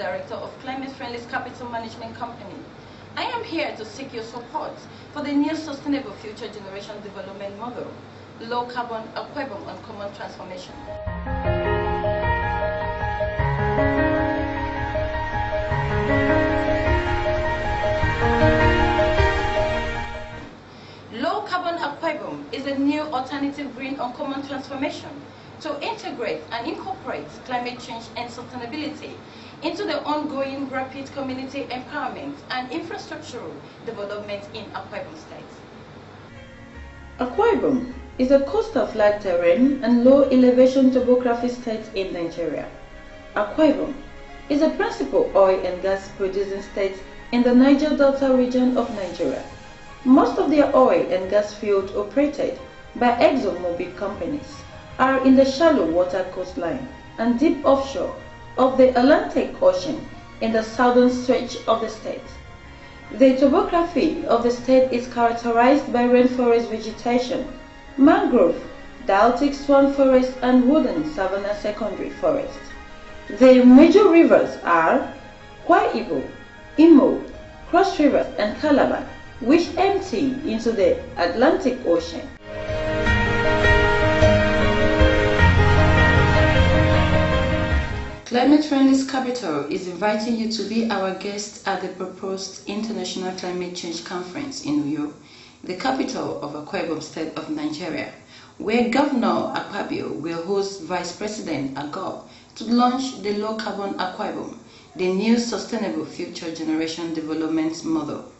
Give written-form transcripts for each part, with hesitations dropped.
Director of Climate Friendly Capital Management Company. I am here to seek your support for the new Sustainable Future Generation Development Model, Low Carbon Akwa Ibom on Common Transformation. Low Carbon Akwa Ibom is a new alternative green on common transformation to integrate and incorporate climate change and sustainability into the ongoing rapid community empowerment and infrastructural development in Akwa Ibom State. Akwa Ibom is a coastal flat terrain and low elevation topography state in Nigeria. Akwa Ibom is a principal oil and gas producing state in the Niger Delta region of Nigeria. Most of their oil and gas fields operated by ExxonMobil companies are in the shallow water coastline and deep offshore of the Atlantic Ocean in the southern stretch of the state. The topography of the state is characterized by rainforest vegetation, mangrove, diatic swan forest and wooded savanna secondary forest. The major rivers are Akwa Ibom, Imo, Cross River and Calabar, which empty into the Atlantic Ocean. Climate Friendly Capital is inviting you to be our guest at the proposed International Climate Change Conference in Uyo, the capital of Akwa Ibom State of Nigeria, where Governor Akpabio will host Vice President Gore to launch the Low Carbon Akwa Ibom, the new Sustainable Future Generation Development Model.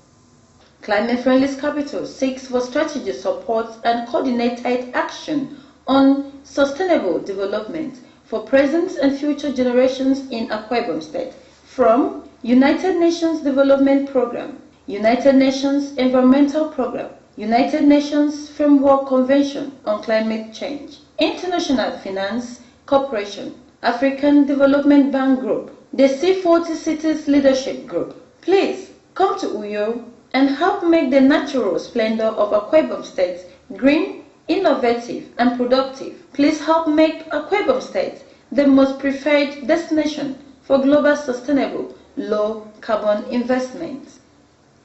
Climate Friendly Capital seeks for strategic support and coordinated action on sustainable development for present and future generations in Akwa Ibom State from United Nations Development Programme, United Nations Environmental Programme, United Nations Framework Convention on Climate Change, International Finance Corporation, African Development Bank Group, the C40 Cities Leadership Group. Please come to Uyo and help make the natural splendor of Akwa Ibom State green, innovative and productive. Please help make Akwa Ibom State the most preferred destination for global sustainable low carbon investments.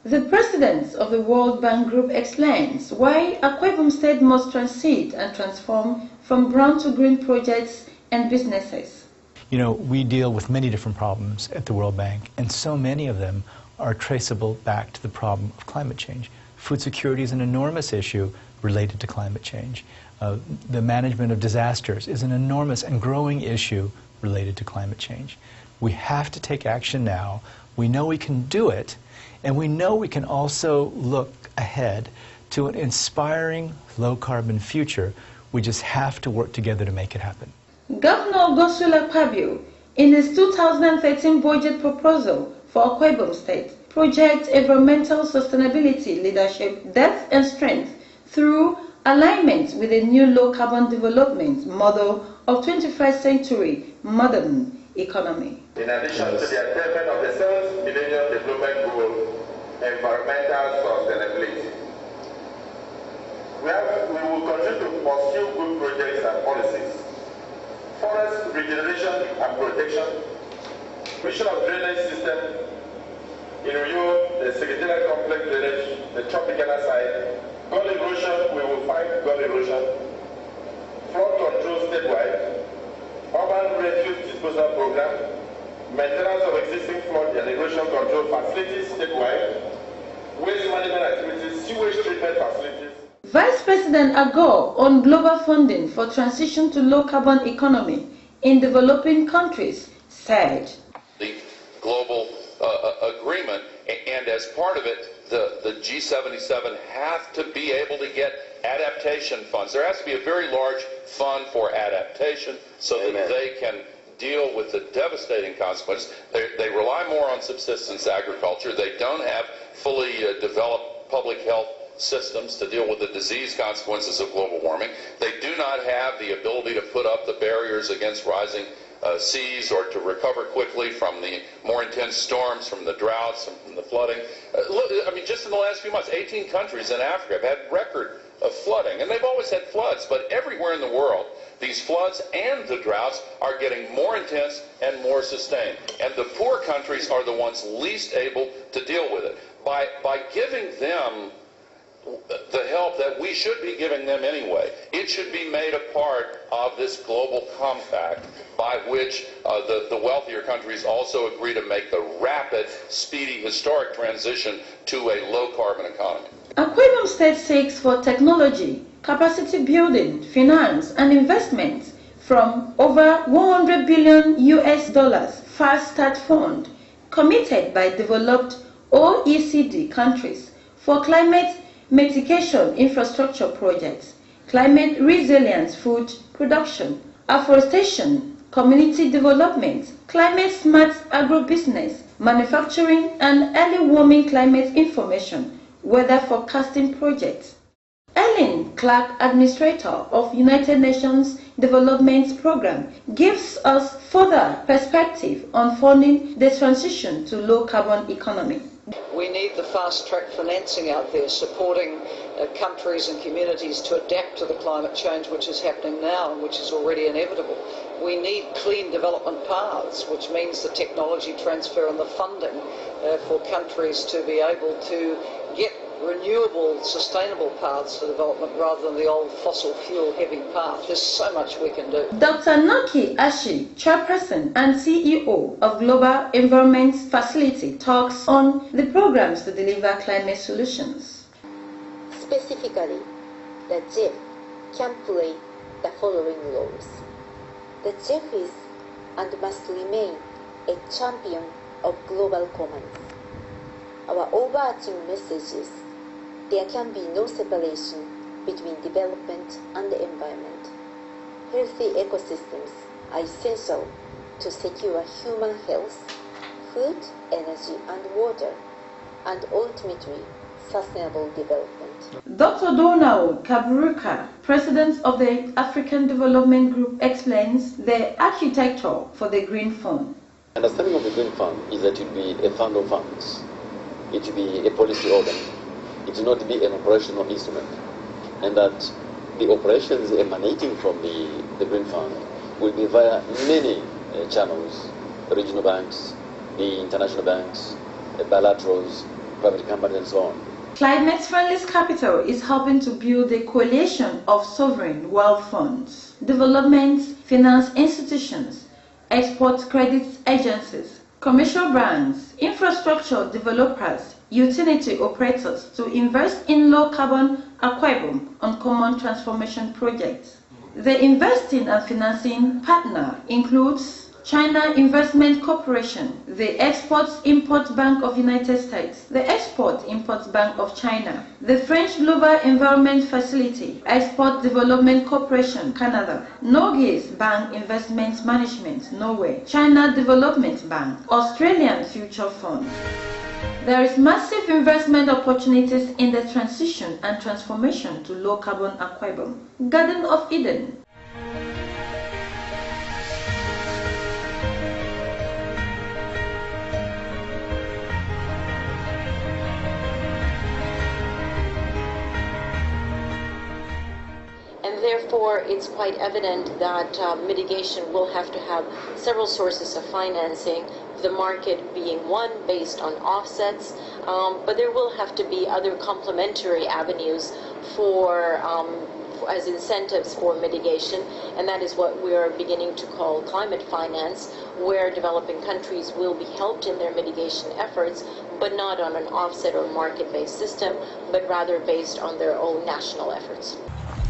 The president of the World Bank Group explains why Akwa Ibom State must transit and transform from brown to green projects and businesses. You know, we deal with many different problems at the World Bank, and so many of them are traceable back to the problem of climate change. Food security is an enormous issue related to climate change. The management of disasters is an enormous and growing issue related to climate change. We have to take action now. We know we can do it, and we know we can also look ahead to an inspiring low-carbon future. We just have to work together to make it happen. Governor Godswill Akpabio, in his 2013 budget proposal for Akwa Ibom State, projects environmental sustainability leadership, depth and strength through alignment with a new low-carbon development model of 21st century modern economy. In addition to the attainment of the 7th Millennium Development Goal, environmental sustainability, we will continue to pursue good projects and policies. Forest regeneration and protection, mission of drainage system, in Uyo, the Secretariat Complex drainage, the Tropicana side, Gore erosion, we will fight Gore erosion, flood control statewide, urban refuse disposal program, maintenance of existing flood and erosion control facilities statewide, waste management activities, sewage treatment facilities. Vice President Gore on global funding for transition to low-carbon economy in developing countries said, the global agreement, and as part of it, the G77 have to be able to get adaptation funds. There has to be a very large fund for adaptation so that they can deal with the devastating consequences. They rely more on subsistence agriculture. They don't have fully developed public health systems to deal with the disease consequences of global warming. They do not have the ability to put up the barriers against rising seas or to recover quickly from the more intense storms, from the droughts, from the flooding. Look, I mean, just in the last few months, 18 countries in Africa have had record of flooding. And they've always had floods, but everywhere in the world, these floods and the droughts are getting more intense and more sustained. And the poor countries are the ones least able to deal with it. By giving them the help that we should be giving them anyway, it should be made a part of this global compact by which the wealthier countries also agree to make the rapid, speedy, historic transition to a low-carbon economy. Akwa Ibom State seeks for technology, capacity building, finance, and investment from over $100 billion Fast Start Fund committed by developed OECD countries for climate mitigation infrastructure projects, climate resilience food production, afforestation, community development, climate smart agribusiness, manufacturing, and early warming climate information, weather forecasting projects. Ellen Clark, Administrator of United Nations Development Programme, gives us further perspective on funding the transition to low-carbon economy. We need the fast-track financing out there supporting countries and communities to adapt to the climate change which is happening now and which is already inevitable. We need clean development paths, which means the technology transfer and the funding for countries to be able to get renewable, sustainable paths to development rather than the old fossil fuel heavy path. There's so much we can do. Dr. Naki Ashi, Chairperson and CEO of Global Environment Facility, talks on the programs to deliver climate solutions. Specifically, the GEF can play the following roles. The GEF is and must remain a champion of global commons. Our overarching message is there can be no separation between development and the environment. Healthy ecosystems are essential to secure human health, food, energy, and water, and ultimately sustainable development. Dr. Donald Kaburuka, President of the African Development Group, explains the architecture for the Green Fund. Understanding of the Green Fund is that it will be a fund of funds. It will be a policy organ. It will not be an operational instrument. And that the operations emanating from the Green Fund will be via many channels, regional banks, the international banks, bilaterals, private companies, and so on. Climate Friendly Capital is helping to build a coalition of sovereign wealth funds, development finance institutions, export credit agencies, commercial banks, infrastructure developers, utility operators to invest in low-carbon Akwa Ibom on common transformation projects. The investing and financing partner includes China Investment Corporation, the Export-Import Bank of United States, the Export-Import Bank of China, the French Global Environment Facility, Export Development Corporation, Canada, Norges Bank Investment Management, Norway, China Development Bank, Australian Future Fund. There is massive investment opportunities in the transition and transformation to low-carbon Akwa Ibom. Garden of Eden. Therefore, it's quite evident that mitigation will have to have several sources of financing, the market being one based on offsets, but there will have to be other complementary avenues for as incentives for mitigation, and that is what we are beginning to call climate finance, where developing countries will be helped in their mitigation efforts, but not on an offset or market-based system, but rather based on their own national efforts.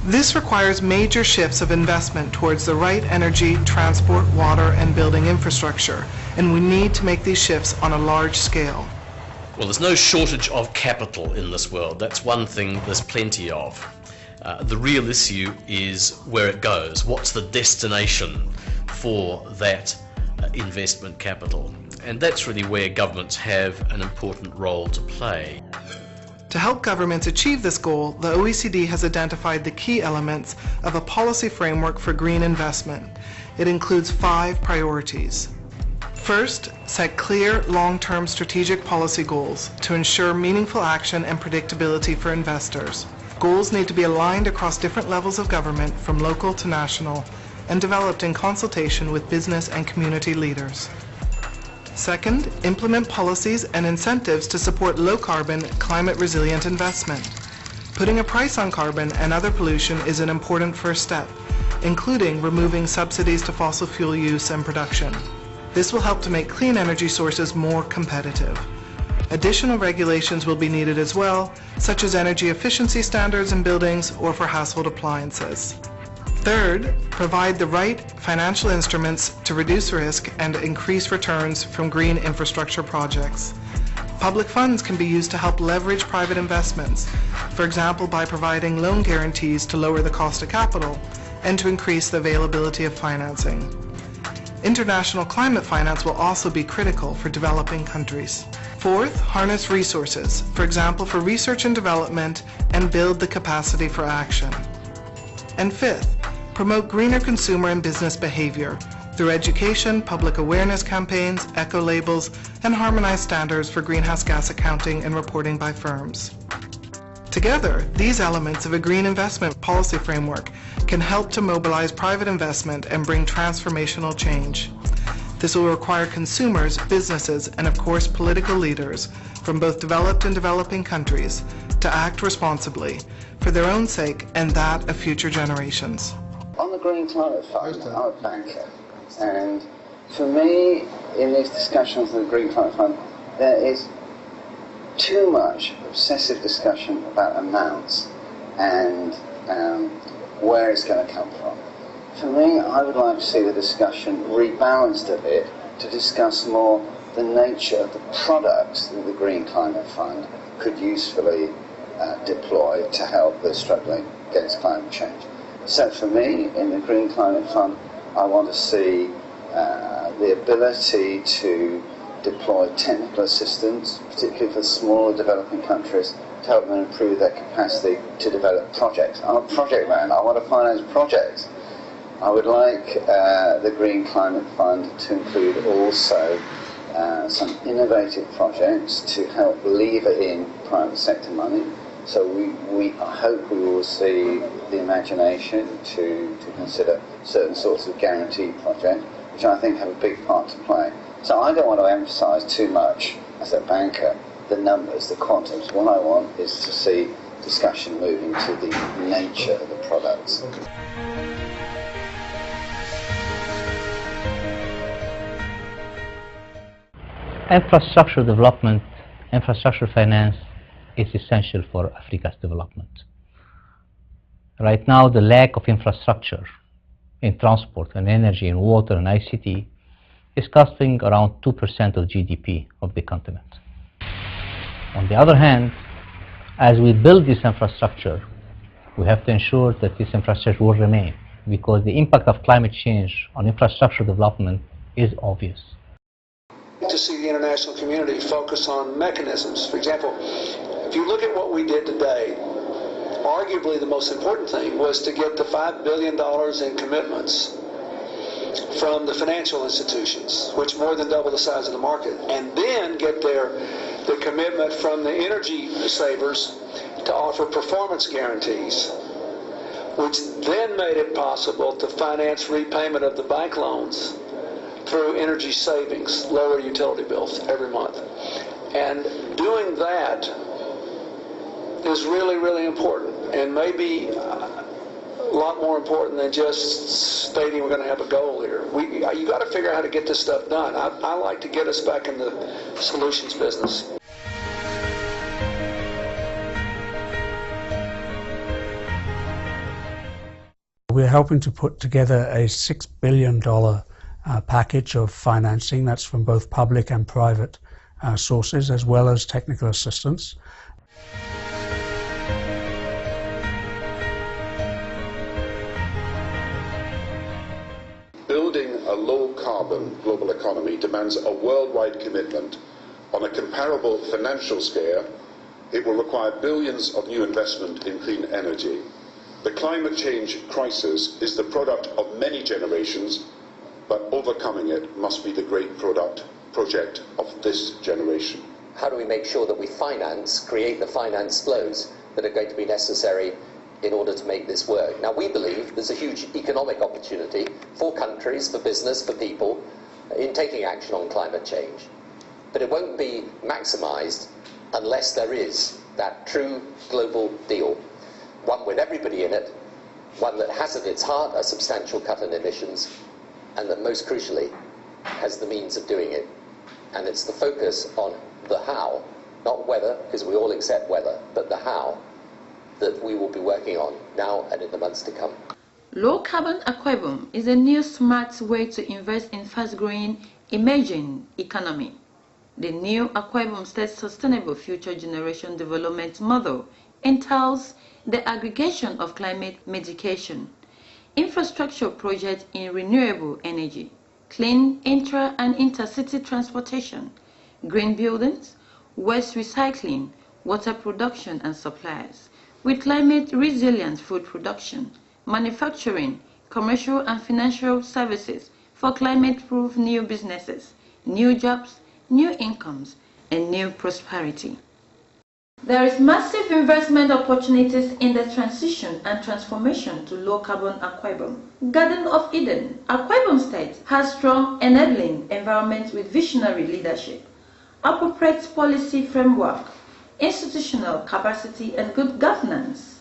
This requires major shifts of investment towards the right energy, transport, water, and building infrastructure, and we need to make these shifts on a large scale. Well, there's no shortage of capital in this world. That's one thing there's plenty of. The real issue is where it goes. What's the destination for that investment capital? And that's really where governments have an important role to play. To help governments achieve this goal, the OECD has identified the key elements of a policy framework for green investment. It includes 5 priorities. First, set clear, long-term strategic policy goals to ensure meaningful action and predictability for investors. Goals need to be aligned across different levels of government, from local to national, and developed in consultation with business and community leaders. Second, implement policies and incentives to support low-carbon, climate-resilient investment. Putting a price on carbon and other pollution is an important first step, including removing subsidies to fossil fuel use and production. This will help to make clean energy sources more competitive. Additional regulations will be needed as well, such as energy efficiency standards in buildings or for household appliances. Third, provide the right financial instruments to reduce risk and increase returns from green infrastructure projects. Public funds can be used to help leverage private investments, for example by providing loan guarantees to lower the cost of capital and to increase the availability of financing. International climate finance will also be critical for developing countries. Fourth, harness resources, for example for research and development, and build the capacity for action. And fifth, promote greener consumer and business behavior through education, public awareness campaigns, eco-labels, and harmonized standards for greenhouse gas accounting and reporting by firms. Together, these elements of a green investment policy framework can help to mobilize private investment and bring transformational change. This will require consumers, businesses, and of course political leaders from both developed and developing countries to act responsibly for their own sake and that of future generations. On the Green Climate Fund, I'm a banker, and for me, in these discussions on the Green Climate Fund, there is too much obsessive discussion about amounts and where it's going to come from. For me, I would like to see the discussion rebalanced a bit to discuss more the nature of the products that the Green Climate Fund could usefully deploy to help the struggling against climate change. So for me, in the Green Climate Fund, I want to see the ability to deploy technical assistance, particularly for smaller developing countries, to help them improve their capacity to develop projects. I'm a project man, I want to finance projects. I would like the Green Climate Fund to include also some innovative projects to help lever in private sector money. So I hope we will see the imagination to consider certain sorts of guaranteed projects, which I think have a big part to play. So I don't want to emphasize too much, as a banker, the numbers, the quantums. What I want is to see discussion moving to the nature of the products. Infrastructure development, infrastructure finance is essential for Africa's development. Right now, the lack of infrastructure in transport and energy and water and ICT is costing around 2% of GDP of the continent. On the other hand, as we build this infrastructure, we have to ensure that this infrastructure will remain, because the impact of climate change on infrastructure development is obvious. To see the international community focus on mechanisms. For example, if you look at what we did today, arguably the most important thing was to get the $5 billion in commitments from the financial institutions, which more than double the size of the market, and then get the commitment from the energy savers to offer performance guarantees, which then made it possible to finance repayment of the bank loans through energy savings, lower utility bills every month. And doing that is really, really important, and maybe a lot more important than just stating we're going to have a goal here. You got to figure out how to get this stuff done. I like to get us back in the solutions business. We're helping to put together a $6 billion package of financing. That's from both public and private sources, as well as technical assistance. Building a low-carbon global economy demands a worldwide commitment. On a comparable financial scale, it will require billions of new investment in clean energy. The climate change crisis is the product of many generations, but overcoming it must be the great project of this generation. How do we make sure that we create the finance flows that are going to be necessary in order to make this work. Now, we believe there's a huge economic opportunity for countries, for business, for people in taking action on climate change. But it won't be maximised unless there is that true global deal, one with everybody in it, one that has at its heart a substantial cut in emissions, and that most crucially has the means of doing it. And it's the focus on the how, not whether, because we all accept whether, but the how that we will be working on now and in the months to come. Low-carbon Akwa Ibom is a new smart way to invest in fast-growing, emerging economy. The new Akwa Ibom State Sustainable Future Generation Development Model entails the aggregation of climate mitigation, infrastructure projects in renewable energy, clean intra- and intercity transportation, green buildings, waste recycling, water production and supplies, with climate-resilient food production, manufacturing, commercial and financial services for climate-proof new businesses, new jobs, new incomes, and new prosperity. There is massive investment opportunities in the transition and transformation to low-carbon Akwa Ibom. Garden of Eden, Akwa Ibom State has strong enabling environment with visionary leadership, appropriate policy framework, institutional capacity, and good governance.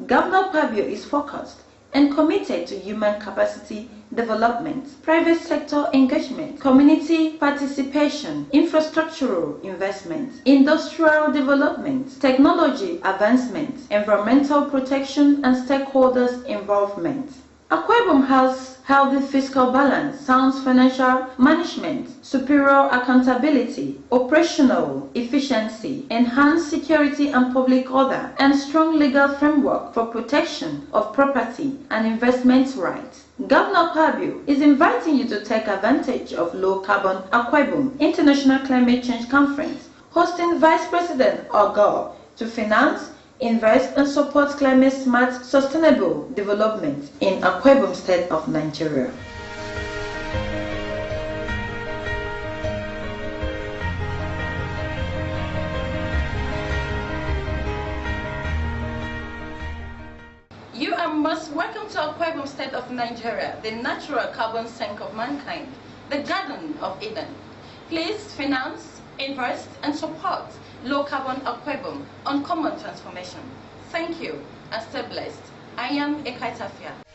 Governor Akpabio is focused and committed to human capacity development, private sector engagement, community participation, infrastructural investment, industrial development, technology advancement, environmental protection, and stakeholders' involvement. Akwa Ibom has healthy fiscal balance, sound financial management, superior accountability, operational efficiency, enhanced security and public order, and strong legal framework for protection of property and investment rights. Governor Akpabio is inviting you to take advantage of low-carbon Akwa Ibom International Climate Change Conference, hosting Vice President Gore to finance, invest, and support climate-smart, sustainable development in Akwa Ibom State of Nigeria. You are most welcome to Akwa Ibom State of Nigeria, the natural carbon sink of mankind, the Garden of Eden. Please finance, invest, and support low-carbon Akwa Ibom on common transformation. Thank you and stay blessed. I am Ekaitafia.